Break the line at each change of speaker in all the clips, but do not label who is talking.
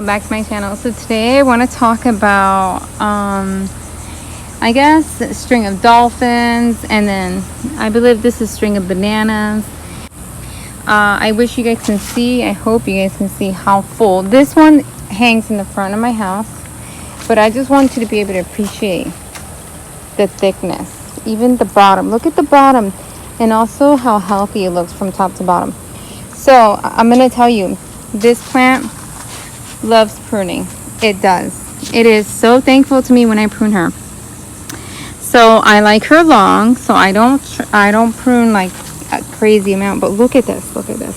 Back to my channel. So today I want to talk about I guess a string of dolphins, and then I believe this is string of bananas. I wish you guys can see, I hope you guys can see how full this one hangs in the front of my house, but I just want you to be able to appreciate the thickness, even the bottom. Look at the bottom, and also how healthy it looks from top to bottom. So I'm gonna tell you, this plant loves pruning. It does. It is so thankful to me when I prune her. So I like her long, so I don't prune like a crazy amount. But look at this. Look at this.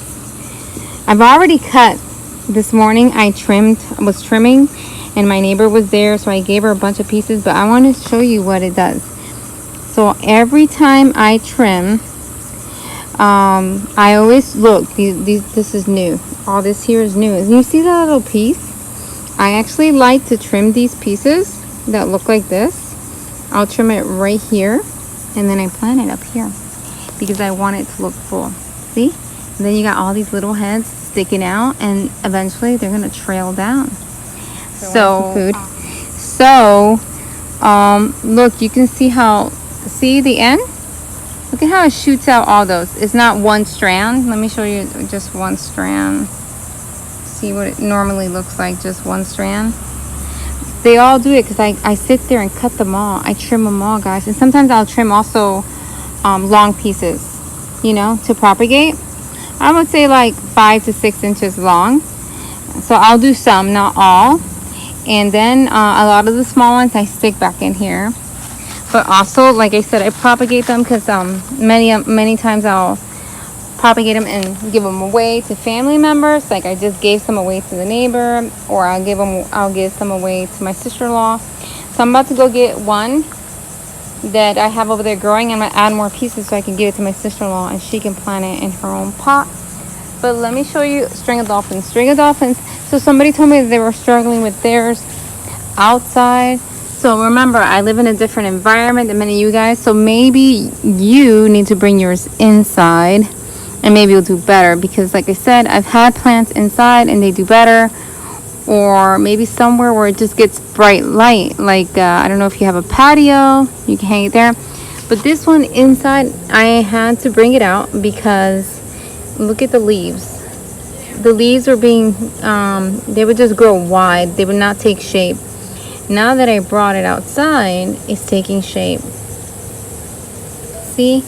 I've already cut this morning. I was trimming, and my neighbor was there, so I gave her a bunch of pieces. But I want to show you what it does. So every time I trim, I always look. This is new. All this here is new. And you see that little piece? I actually like to trim these pieces that look like this. I'll trim it right here, and then I plant it up here because I want it to look full. See? And then you got all these little heads sticking out, and eventually they're gonna trail down. So look, you can see the end. Look at how it shoots out all those. It's not one strand. Let me show you just one strand. See what it normally looks like, just one strand. They all do it because I sit there and cut them all. I trim them all, guys. And sometimes I'll trim also long pieces, to propagate. I would say like 5 to 6 inches long. So I'll do some, not all. And then a lot of the small ones I stick back in here. But also, like I said, I propagate them because many times I'll propagate them and give them away to family members. Like I just gave some away to the neighbor, or I'll give some away to my sister-in-law. So I'm about to go get one that I have over there growing. I'm gonna add more pieces so I can give it to my sister-in-law and she can plant it in her own pot. But let me show you string of dolphins. So somebody told me they were struggling with theirs outside. So remember, I live in a different environment than many of you guys. So maybe you need to bring yours inside, and maybe you'll do better. Because like I said, I've had plants inside and they do better. Or maybe somewhere where it just gets bright light. Like, I don't know if you have a patio, you can hang it there. But this one inside, I had to bring it out because look at the leaves. The leaves were they would just grow wide. They would not take shape. Now that I brought it outside, it's taking shape. See?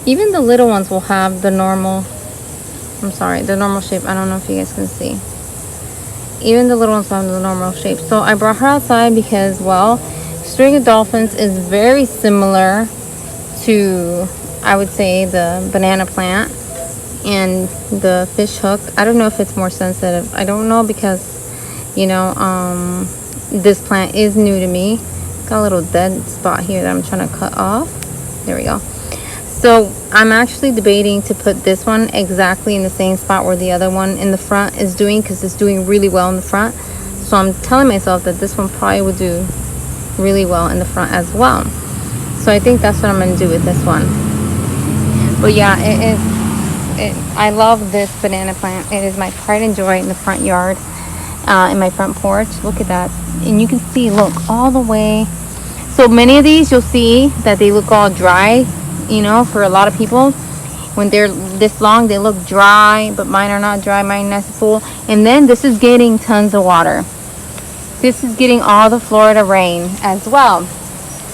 Even the little ones will have the normal shape. I don't know if you guys can see. Even the little ones will have the normal shape. So I brought her outside because, well, string of dolphins is very similar to, I would say, the banana plant and the fish hook. I don't know if it's more sensitive. I don't know because, this plant is new to me. Got a little dead spot here that I'm trying to cut off. There we go. So I'm actually debating to put this one exactly in the same spot where the other one in the front is doing, because it's doing really well in the front. So I'm telling myself that this one probably would do really well in the front as well. So I think that's what I'm going to do with this one. But yeah, I love this banana plant. It is my pride and joy in the front yard, in my front porch. Look at that. And you can see, look, all the way. So many of these you'll see that they look all dry, for a lot of people. When they're this long, they look dry, but mine are not dry. Mine are nice and full. And then this is getting tons of water. This is getting all the Florida rain as well.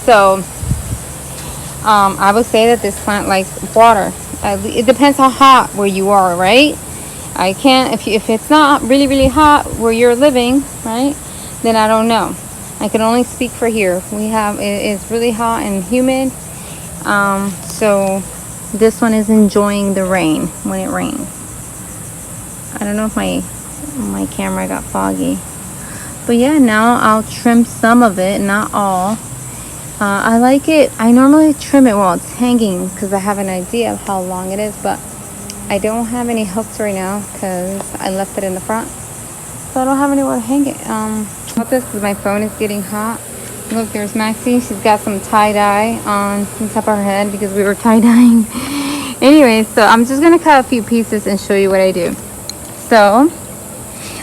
So I would say that this plant likes water. It depends how hot where you are, right? I can't, if it's not really, really hot where you're living, right? Then I don't know. I can only speak for here. It's really hot and humid. So this one is enjoying the rain when it rains. I don't know if my camera got foggy. But yeah, now I'll trim some of it, not all. I like it. I normally trim it while it's hanging because I have an idea of how long it is, but I don't have any hooks right now because I left it in the front. So I don't have anywhere to hang it. About this because my phone is getting hot. Look, there's Maxie. She's got some tie-dye on top of her head because we were tie-dyeing. Anyway, so I'm just going to cut a few pieces and show you what I do. So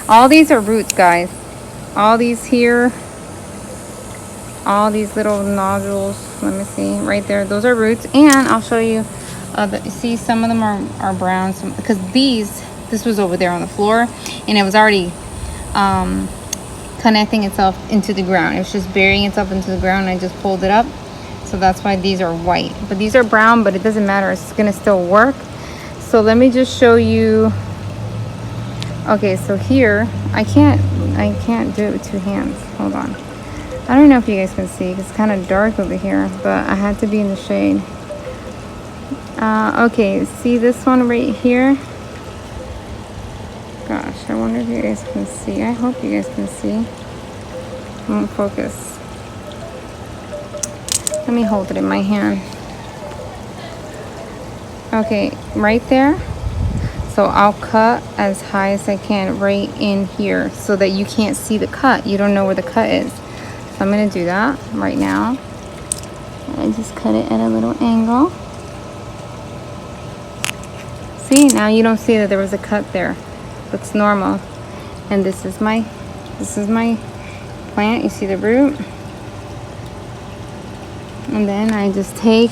all these are roots, guys. all these here, all these little nodules, let me see right there, those are roots. And I'll show you, see, some of them are brown, because this was over there on the floor and it was already connecting itself into the ground. It was just burying itself into the ground, and I just pulled it up. So that's why these are white, but these are brown, but it doesn't matter, it's gonna still work. So let me just show you. Okay, so here I can't do it with two hands. Hold on, I don't know if you guys can see, it's kind of dark over here, but I had to be in the shade. Okay, see this one right here? Gosh, I wonder if you guys can see. I hope you guys can see. Won't focus. Let me hold it in my hand. Okay, right there. So I'll cut as high as I can right in here so that you can't see the cut. You don't know where the cut is. So I'm gonna do that right now. I just cut it at a little angle. See, now you don't see that there was a cut there. Looks normal. And this is my plant. You see the root? And then I just take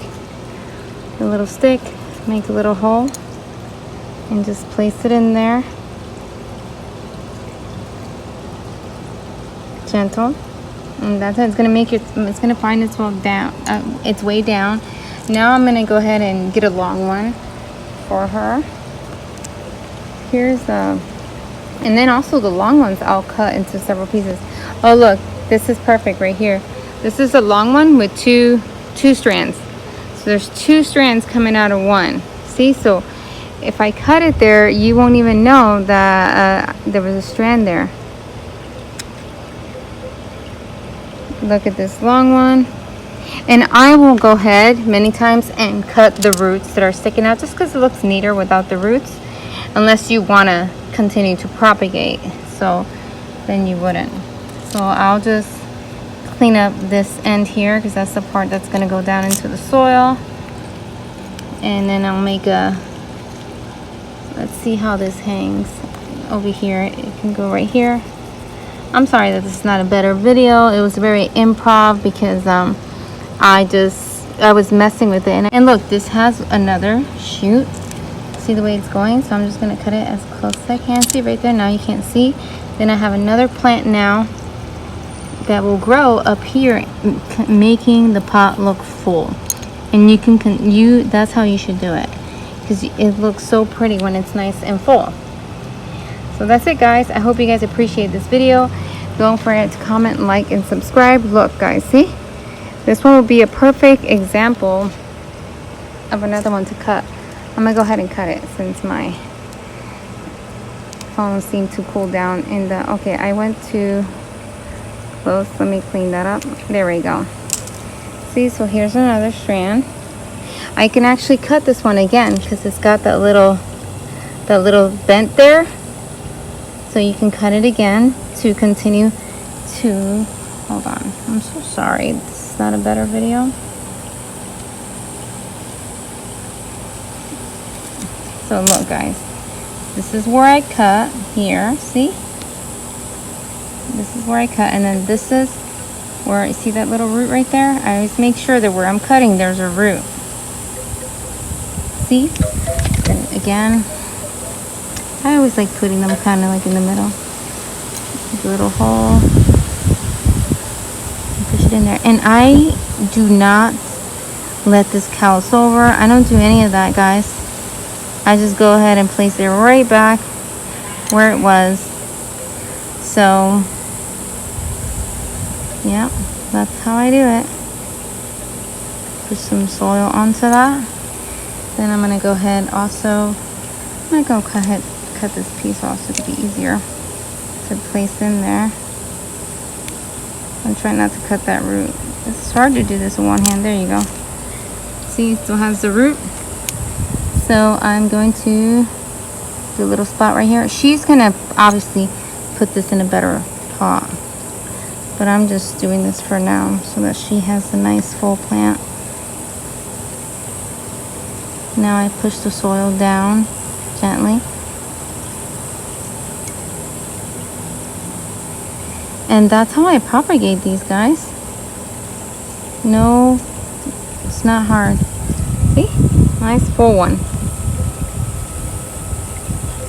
the little stick, make a little hole, and just place it in there. Gentle. And that's it. It's gonna make it's gonna find its way down. Now I'm gonna go ahead and get a long one for her. Here's and then also the long ones I'll cut into several pieces. Oh look, this is perfect right here. This is a long one with two strands. So there's two strands coming out of one. See, so if I cut it there, you won't even know that there was a strand there. Look at this long one. And I will go ahead many times and cut the roots that are sticking out, just because it looks neater without the roots, unless you want to continue to propagate, so then you wouldn't. So I'll just clean up this end here, because that's the part that's going to go down into the soil. And then I'll make let's see how this hangs over here. It can go right here. I'm sorry that this is not a better video. It was very improv, because I was messing with it. And look, this has another shoot. See the way it's going? So I'm just going to cut it as close as I can. See right there? Now you can't see. Then I have another plant now that will grow up here, making the pot look full. And that's how you should do it, because it looks so pretty when it's nice and full. So that's it, guys. I hope you guys appreciate this video. Don't forget to comment, like, and subscribe. Look, guys, see? This one will be a perfect example of another one to cut. I'm gonna go ahead and cut it since my phone seemed to cool down in the... Okay, I went too close. Let me clean that up. There we go. See, so here's another strand. I can actually cut this one again, because it's got that little bent there. So you can cut it again to continue to... Hold on. I'm so sorry. This is not a better video. So look, guys. This is where I cut here. See? This is where I cut. And then this is where... You see that little root right there? I always make sure that where I'm cutting, there's a root. See? And again... I always like putting them kind of like in the middle. Make a little hole. Push it in there. And I do not let this callus over. I don't do any of that, guys. I just go ahead and place it right back where it was. So, yeah, that's how I do it. Put some soil onto that. Then I'm going to go ahead also... I'm going to go cut this piece off so it could be easier to place in there. I'm trying not to cut that root. It's hard to do this with one hand. There you go. See, it still has the root. So I'm going to do a little spot right here. She's gonna obviously put this in a better pot, but I'm just doing this for now so that she has a nice full plant. Now I push the soil down gently. And that's how I propagate these, guys. No, it's not hard. See? Nice full one.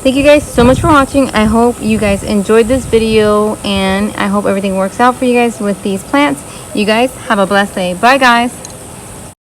Thank you guys so much for watching. I hope you guys enjoyed this video, and I hope everything works out for you guys with these plants. You guys have a blessed day. Bye, guys.